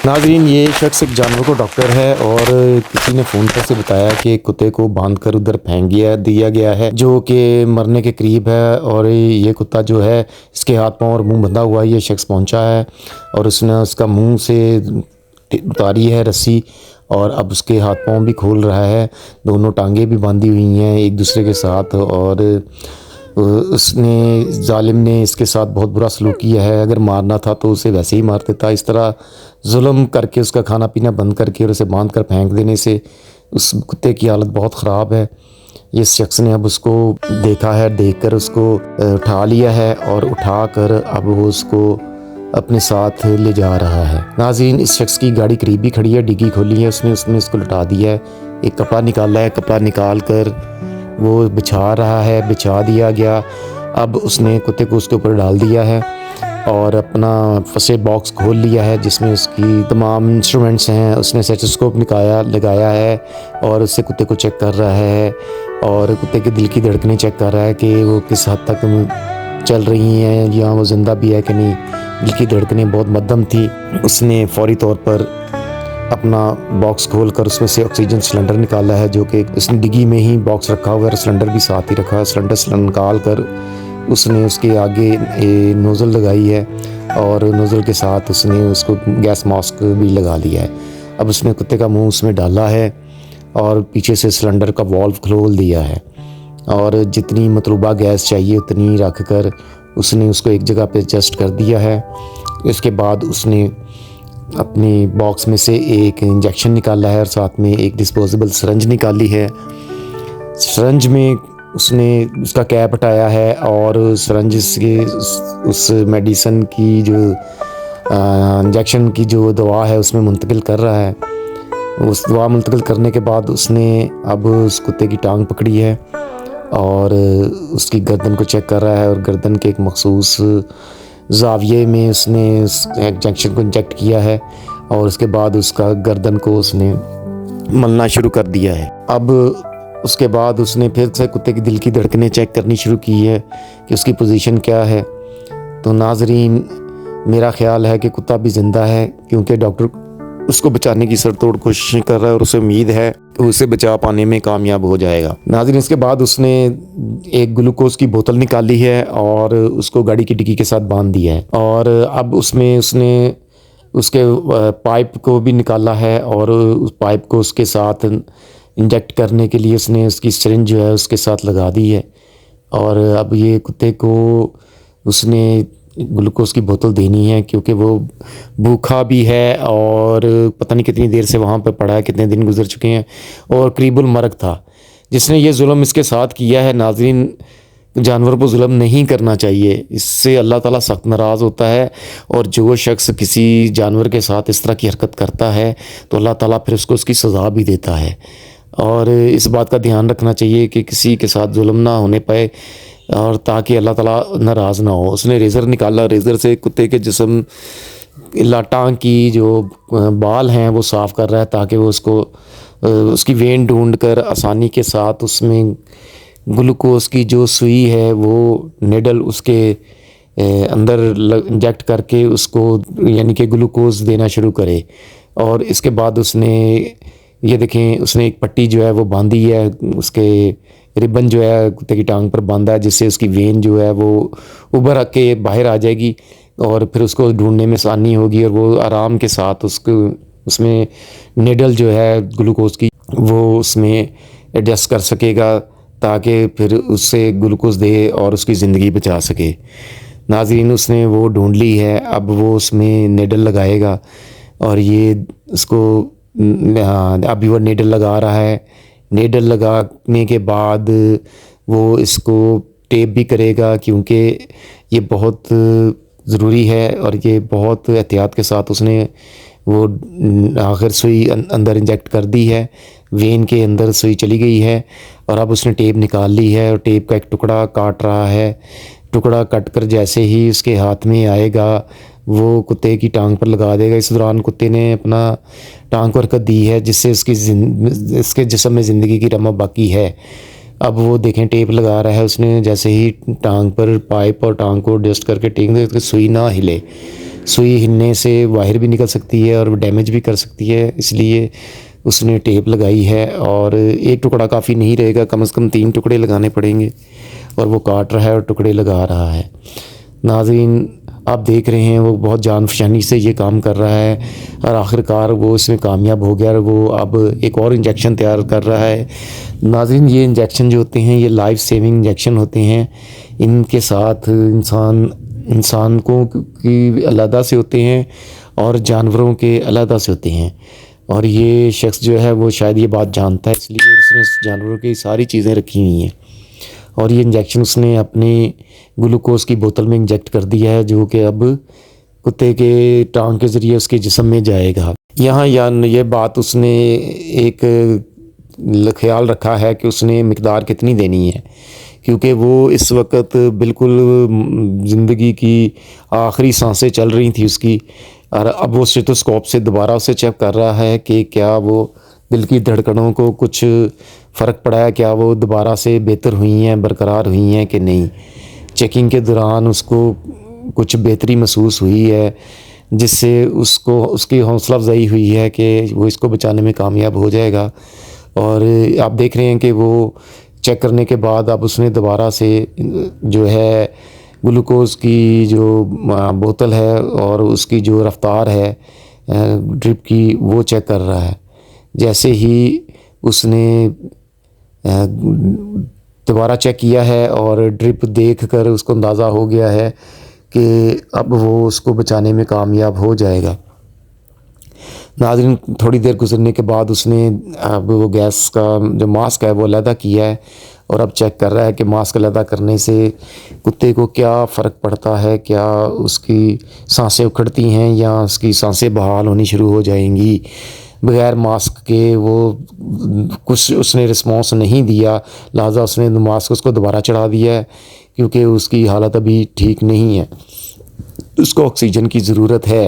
नाज़रीन, ये शख्स एक जानवर को डॉक्टर है और किसी ने फ़ोन पर से बताया कि कुत्ते को बांध कर उधर फेंक दिया गया है जो कि मरने के करीब है। और ये कुत्ता जो है, इसके हाथ पाँव और मुंह बंधा हुआ है। ये शख्स पहुंचा है और उसने उसका मुंह से उतारी है रस्सी और अब उसके हाथ पाँव भी खोल रहा है। दोनों टांगें भी बांधी हुई हैं एक दूसरे के साथ। और उसने जालिम ने इसके साथ बहुत बुरा सलूक किया है। अगर मारना था तो उसे वैसे ही मार देता। इस तरह जुल्म करके उसका खाना पीना बंद करके और उसे बांध कर फेंक देने से उस कुत्ते की हालत बहुत ख़राब है। इस शख्स ने अब उसको देखा है, देखकर उसको उठा लिया है और उठाकर अब वो उसको अपने साथ ले जा रहा है। नाज़रीन, इस शख्स की गाड़ी करीब ही खड़ी है, डिग्गी खोली है उसने उसको लुटा दिया है। एक कपड़ा निकाला है, कपड़ा निकाल कर वो बिछा रहा है, बिछा दिया गया। अब उसने कुत्ते को उसके ऊपर डाल दिया है और अपना फर्स्ट बॉक्स खोल लिया है जिसमें उसकी तमाम इंस्ट्रूमेंट्स हैं। उसने स्टेथोस्कोप लगाया है और उससे कुत्ते को चेक कर रहा है और कुत्ते के दिल की धड़कनें चेक कर रहा है कि वो किस हद तक चल रही हैं या वो ज़िंदा भी है कि नहीं। दिल की धड़कनें बहुत मध्यम थी। उसने फौरी तौर पर अपना बॉक्स खोलकर उसमें से ऑक्सीजन सिलेंडर निकाला है जो कि उसने डिग्गी में ही बॉक्स रखा हुआ है, सिलेंडर भी साथ ही रखा है। सिलेंडर निकाल कर उसने उसके आगे नोज़ल लगाई है और नोज़ल के साथ उसने उसको गैस मास्क भी लगा लिया है। अब उसने कुत्ते का मुंह उसमें डाला है और पीछे से सिलेंडर का वॉल्व खोल दिया है और जितनी मतलूबा गैस चाहिए उतनी रख कर उसने उसको एक जगह पे एडजस्ट कर दिया है। इसके बाद उसने अपनी बॉक्स में से एक इंजेक्शन निकाला है और साथ में एक डिस्पोजेबल सिरंज निकाली है। सिरंज में उसने उसका कैप हटाया है और सिरंज से उस मेडिसिन की जो इंजेक्शन की जो दवा है उसमें मुंतकिल कर रहा है। उस दवा मुंतकिल करने के बाद उसने अब उस कुत्ते की टांग पकड़ी है और उसकी गर्दन को चेक कर रहा है और गर्दन के एक मखसूस ज़ाविये में उसने उस इंजेक्शन को इंजेक्ट किया है और उसके बाद उसका गर्दन को उसने मलना शुरू कर दिया है। अब उसके बाद उसने फिर से कुत्ते की दिल की धड़कनें चेक करनी शुरू की है कि उसकी पोजीशन क्या है। तो नाज़रीन, मेरा ख़्याल है कि कुत्ता भी ज़िंदा है क्योंकि डॉक्टर उसको बचाने की सरतोड़ कोशिश कर रहा है और उसे उम्मीद है कि उसे बचा पाने में कामयाब हो जाएगा। नाज़रीन, इसके बाद उसने एक ग्लूकोज़ की बोतल निकाली है और उसको गाड़ी की डिक्की के साथ बांध दिया है और अब उसमें उसने उसके पाइप को भी निकाला है और उस पाइप को उसके साथ इंजेक्ट करने के लिए उसने उसकी सिरिंज जो है उसके साथ लगा दी है। और अब ये कुत्ते को उसने ग्लूकोज़ की बोतल देनी है क्योंकि वो भूखा भी है और पता नहीं कितनी देर से वहाँ पर पड़ा है, कितने दिन गुजर चुके हैं और करीबुल मरग था। जिसने ये जुल्म इसके साथ किया है, नाज़रीन, जानवर को जुल्म नहीं करना चाहिए, इससे अल्लाह ताला सख्त नाराज़ होता है। और जो शख्स किसी जानवर के साथ इस तरह की हरकत करता है तो अल्लाह ताला फिर उसको उसकी सज़ा भी देता है। और इस बात का ध्यान रखना चाहिए कि किसी के साथ जुल्म ना होने पाए और ताकि अल्लाह ताला नाराज़ ना हो। उसने रेज़र निकाला, रेज़र से कुत्ते के जिस्म टांग की जो बाल हैं वो साफ़ कर रहा है ताकि वो उसको उसकी वेन ढूंढ कर आसानी के साथ उसमें ग्लूकोज़ की जो सुई है वो निडल उसके अंदर इंजेक्ट करके उसको यानी कि ग्लूकोज़ देना शुरू करे। और इसके बाद उसने ये देखें, उसने एक पट्टी जो है वो बांधी है, उसके रिबन जो है कुत्ते की टांग पर बांधा है जिससे उसकी वेन जो है वो उभर के बाहर आ जाएगी और फिर उसको ढूंढने में आसानी होगी और वो आराम के साथ उसको उसमें निडल जो है ग्लूकोज़ की वो उसमें एडजस्ट कर सकेगा ताकि फिर उससे ग्लूकोज़ दे और उसकी ज़िंदगी बचा सके। नाज़रीन, उसने वो ढूंढ ली है, अब वो उसमें निडल लगाएगा और ये उसको अभी वो निडल लगा रहा है। निडल लगाने के बाद वो इसको टेप भी करेगा क्योंकि ये बहुत ज़रूरी है और ये बहुत एहतियात के साथ उसने वो आखिर सुई अंदर इंजेक्ट कर दी है, वेन के अंदर सुई चली गई है और अब उसने टेप निकाल ली है और टेप का एक टुकड़ा काट रहा है। टुकड़ा कट कर जैसे ही उसके हाथ में आएगा वो कुत्ते की टांग पर लगा देगा। इस दौरान कुत्ते ने अपना टांग को हरकत दी है जिससे इसके जिस्म में ज़िंदगी की रमा बाकी है। अब वो देखें टेप लगा रहा है उसने, जैसे ही टांग पर पाइप और टांग को एडजस्ट करके टेक दे सुई ना हिले सुई हिलने से बाहर भी निकल सकती है और डैमेज भी कर सकती है, इसलिए उसने टेप लगाई है। और एक टुकड़ा काफ़ी नहीं रहेगा, कम से कम 3 टुकड़े लगाने पड़ेंगे, और वो काट रहा है और टुकड़े लगा रहा है। नाज़रीन, आप देख रहे हैं वो बहुत जानफशानी से ये काम कर रहा है, और आखिरकार वो इसमें कामयाब हो गया और वो अब एक और इंजेक्शन तैयार कर रहा है। नाज़रीन, ये इंजेक्शन जो होते हैं ये लाइफ सेविंग इंजेक्शन होते हैं। इनके साथ इंसान को की अलहदा से होते हैं और जानवरों के अलहदा से होते हैं, और ये शख्स जो है वो शायद ये बात जानता है, इसलिए उसने जानवरों की सारी चीज़ें रखी हुई हैं। और ये इंजेक्शन उसने अपने ग्लूकोज़ की बोतल में इंजेक्ट कर दिया है, जो कि अब कुत्ते के टांग के ज़रिए उसके जिस्म में जाएगा। यहाँ ये बात उसने एक ख्याल रखा है कि उसने मिकदार कितनी देनी है, क्योंकि वो इस वक्त बिल्कुल ज़िंदगी की आखिरी सांसें चल रही थी उसकी, और अब वो स्टेथोस्कोप से दोबारा उसे चेक कर रहा है कि क्या वो दिल की धड़कनों को कुछ फ़र्क पड़ा है, क्या वो दोबारा से बेहतर हुई हैं, बरकरार हुई हैं कि नहीं। चेकिंग के दौरान उसको कुछ बेहतरी महसूस हुई है, जिससे उसको उसकी हौसला अफजाई हुई है कि वो इसको बचाने में कामयाब हो जाएगा। और आप देख रहे हैं कि वो चेक करने के बाद अब उसने दोबारा से जो है ग्लूकोज़ की जो बोतल है और उसकी जो रफ़्तार है ड्रिप की, वो चेक कर रहा है। जैसे ही उसने दोबारा चेक किया है और ड्रिप देखकर उसको अंदाज़ा हो गया है कि अब वो उसको बचाने में कामयाब हो जाएगा। नाज़रीन, थोड़ी देर गुजरने के बाद उसने अब वो गैस का जो मास्क है वो अलहदा किया है, और अब चेक कर रहा है कि मास्क अलहदा करने से कुत्ते को क्या फ़र्क पड़ता है, क्या उसकी सांसें उखड़ती हैं या उसकी सांसें बहाल होनी शुरू हो जाएंगी। बग़ैर मास्क के वो कुछ उसने रिस्पॉन्स नहीं दिया, लिहाजा उसने मास्क उसको दोबारा चढ़ा दिया है, क्योंकि उसकी हालत अभी ठीक नहीं है, उसको ऑक्सीजन की ज़रूरत है।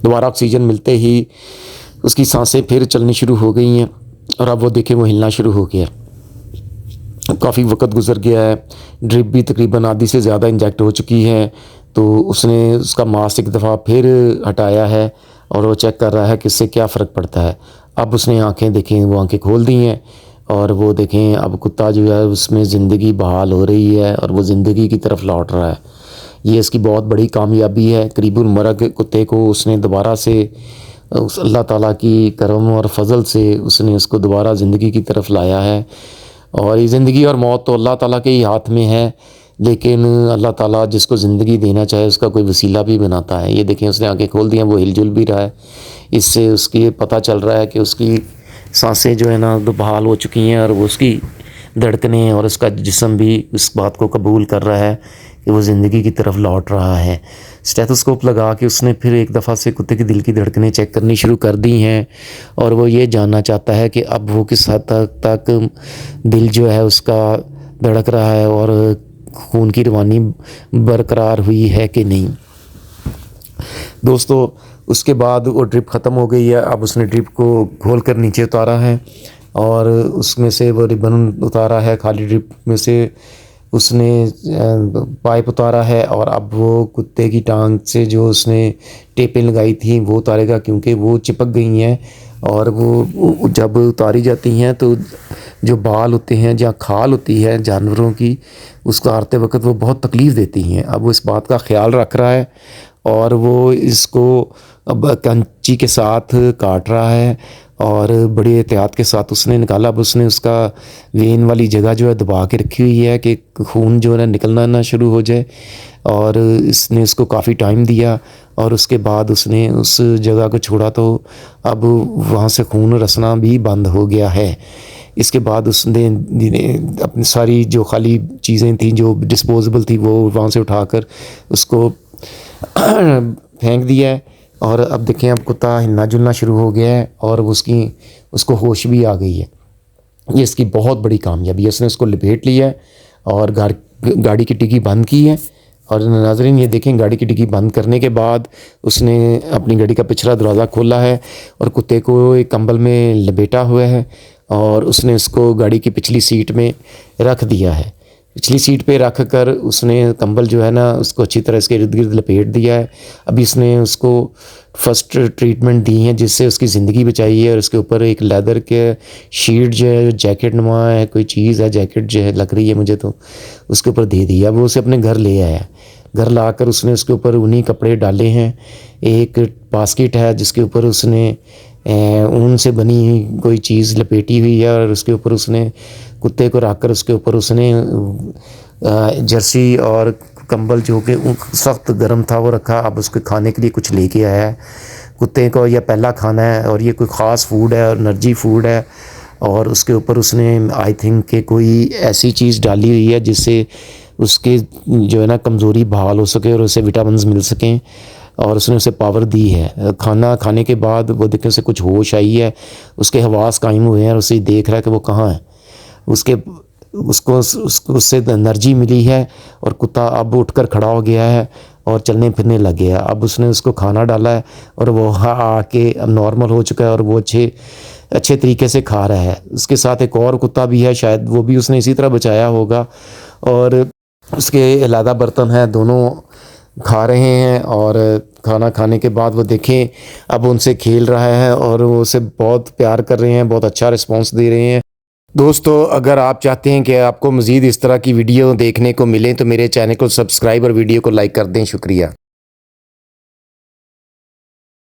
दोबारा ऑक्सीजन मिलते ही उसकी सांसें फिर चलनी शुरू हो गई हैं, और अब वो देखें वो हिलना शुरू हो गया। काफ़ी वक्त गुजर गया है, ड्रिप भी तकरीबन आधी से ज़्यादा इंजेक्ट हो चुकी है, तो उसने उसका मास्क एक दफ़ा फिर हटाया है और वो चेक कर रहा है कि इससे क्या फ़र्क पड़ता है। अब उसने आंखें देखें, वो आंखें खोल दी हैं, और वो देखें अब कुत्ता जो है उसमें ज़िंदगी बहाल हो रही है और वो ज़िंदगी की तरफ लौट रहा है। ये इसकी बहुत बड़ी कामयाबी है। करीबुल मरग कुत्ते को उसने दोबारा से उस अल्लाह ताला की करम और फजल से उसने उसको दोबारा ज़िंदगी की तरफ लाया है। और ये ज़िंदगी और मौत तो अल्लाह ताला के ही हाथ में है, लेकिन अल्लाह ताला जिसको ज़िंदगी देना चाहे उसका कोई वसीला भी बनाता है। ये देखें उसने आंखें खोल दी हैं, वो हिलजुल भी रहा है। इससे उसकी पता चल रहा है कि उसकी सांसें जो है ना तो बहाल हो चुकी हैं, और वो उसकी धड़कनें और उसका जिस्म भी इस बात को कबूल कर रहा है कि वो ज़िंदगी की तरफ लौट रहा है। स्टेथोस्कोप लगा के उसने फिर एक दफ़ा से कुत्ते की दिल की धड़कनें चेक करनी शुरू कर दी हैं, और वो ये जानना चाहता है कि अब वो किस हद तक दिल जो है उसका धड़क रहा है और खून की रवानी बरकरार हुई है कि नहीं। दोस्तों, उसके बाद वो ड्रिप ख़त्म हो गई है। अब उसने ड्रिप को खोल कर नीचे उतारा है और उसमें से वो रिबन उतारा है, खाली ड्रिप में से उसने पाइप उतारा है, और अब वो कुत्ते की टांग से जो उसने टेपें लगाई थी वो उतारेगा, क्योंकि वो चिपक गई हैं, और वो जब उतारी जाती हैं तो जो बाल होते हैं, जहाँ खाल होती है जानवरों की, उसको उतारते वक्त वो बहुत तकलीफ़ देती हैं। अब वो इस बात का ख्याल रख रहा है और वो इसको अब कैंची के साथ काट रहा है, और बड़ी एहतियात के साथ उसने निकाला। अब उसने उसका वेन वाली जगह जो है दबा के रखी हुई है कि खून जो है निकलना ना शुरू हो जाए, और इसने उसको काफ़ी टाइम दिया, और उसके बाद उसने उस जगह को छोड़ा तो अब वहाँ से खून रसना भी बंद हो गया है। इसके बाद उसने अपनी सारी जो खाली चीज़ें थी जो डिस्पोजेबल थी वो वहाँ से उठाकर उसको फेंक दिया है, और अब देखें अब कुत्ता हिलना जुलना शुरू हो गया है और उसको होश भी आ गई है। ये इसकी बहुत बड़ी कामयाबी है। उसने उसको लपेट लिया है और गाड़ी की डिग्गी बंद की है। और नाज़रीन, ये देखें गाड़ी की डिग्गी बंद करने के बाद उसने अपनी गाड़ी का पिछला दरवाज़ा खोला है और कुत्ते को एक कंबल में लपेटा हुआ है, और उसने उसको गाड़ी की पिछली सीट में रख दिया है। पिछली सीट पे रख कर उसने कंबल जो है ना उसको अच्छी तरह इसके इर्द गिर्द लपेट दिया है। अभी इसने उसको फर्स्ट ट्रीटमेंट दी है जिससे उसकी ज़िंदगी बचाई है। और उसके ऊपर एक लेदर के शीट जो है, जैकेट नुमा है, कोई चीज़ है, जैकेट जो है लग रही है मुझे, तो उसके ऊपर दे दिया। वो उसे अपने घर ले आया। घर लाकर उसने उसके ऊपर ऊनी कपड़े डाले हैं। एक बास्केट है जिसके ऊपर उसने ऊन से बनी हुई कोई चीज़ लपेटी हुई है, और उसके ऊपर उसने कुत्ते को रख कर उसके ऊपर उसने जर्सी और कंबल जो कि सख्त गर्म था वो रखा। अब उसके खाने के लिए कुछ लेके आया है। कुत्ते को यह पहला खाना है और ये कोई ख़ास फूड है और एनर्जी फूड है। और उसके ऊपर उसने आई थिंक कि कोई ऐसी चीज़ डाली हुई है जिससे उसके जो है ना कमज़ोरी बहाल हो सके और उसे विटामिन्स मिल सकें, और उसने उसे पावर दी है। खाना खाने के बाद वो देखे उसे कुछ होश आई है, उसके हवास कायम हुए हैं और उसे देख रहा है कि वो कहाँ है। उसके उसको उससे एनर्जी मिली है और कुत्ता अब उठकर खड़ा हो गया है और चलने फिरने लग गया। अब उसने उसको खाना डाला है और वो आके अब नॉर्मल हो चुका है और वो अच्छे तरीके से खा रहा है। उसके साथ एक और कुत्ता भी है, शायद वो भी उसने इसी तरह बचाया होगा, और उसके अलग बर्तन हैं, दोनों खा रहे हैं। और खाना खाने के बाद वो देखें अब उनसे खेल रहा है और वो उसे बहुत प्यार कर रहे हैं, बहुत अच्छा रिस्पॉन्स दे रहे हैं। दोस्तों, अगर आप चाहते हैं कि आपको मज़ीद इस तरह की वीडियो देखने को मिले तो मेरे चैनल को सब्सक्राइब और वीडियो को लाइक कर दें। शुक्रिया।